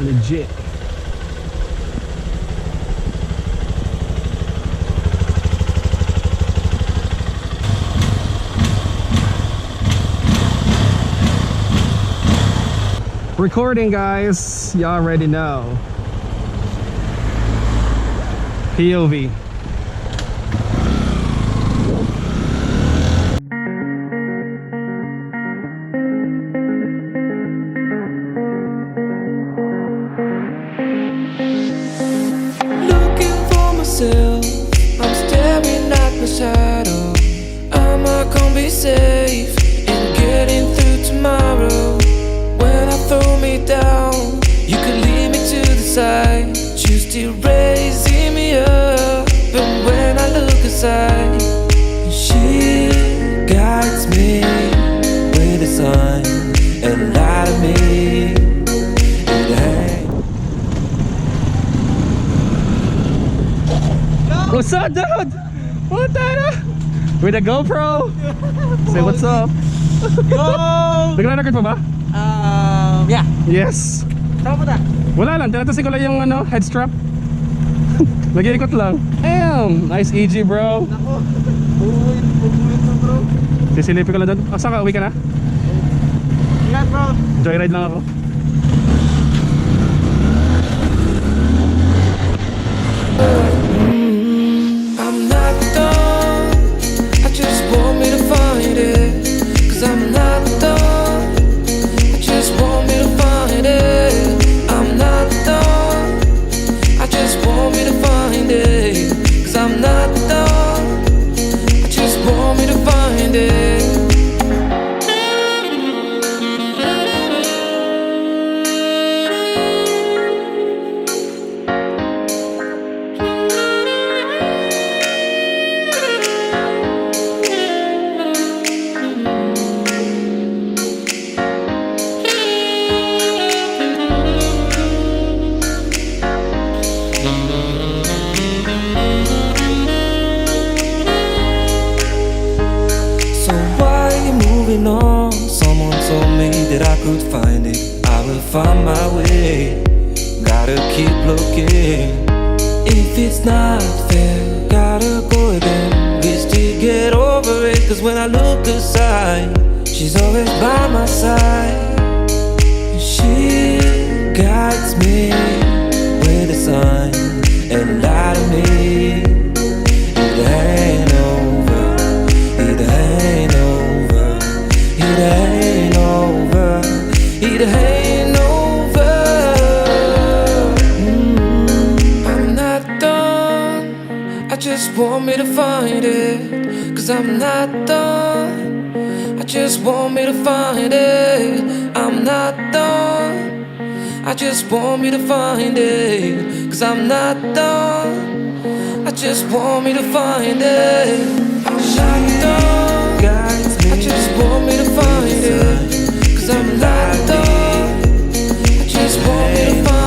Legit. Recording, guys. You already know. POV. Looking for myself, I'm staring at my shadow. Am I gonna be safe in getting through tomorrow? When I throw me down, you could lead me to the side. You still raising me up, but when I look aside, she guides me with a sign and light of me. It ain't. What's up, dude? What the? With a GoPro? Say what's up. Yo! Nagre-record pa ba? Yeah. Yes. Saan mo ta? Wala lang, tinatasin ko lang yung ano, head strap. Nag-iikot lang. Damn, nice EG, bro. Nako. Bubulit na, bro. Sisilipin ko lang doon. Saan ka? Uwi ka na? Ingat, bro. Joyride lang ako. I'm not done. I just want me to find it. 'Cause I'm not done. I just want me to find it. I'm not done. I just want me to find it. 'Cause I'm not done. I just want me to find it. So why are you moving on? Someone told me that I could find it. I will find my way. Gotta keep looking. If it's not fair, gotta go again. Wish to get over it. 'Cause when I look aside, she's always by my side. She guides me with a sign and light of me. It ain't over. It ain't over. It ain't over. It ain't over. I'm not done. I just want me to find it. 'Cause I'm not done. I just want me to find it. I'm not done. I just want me to find it. 'Cause I'm not done. I just want me to find it. I'm not done. I just want me to find it. 'Cause I'm not done. I just want me to find it.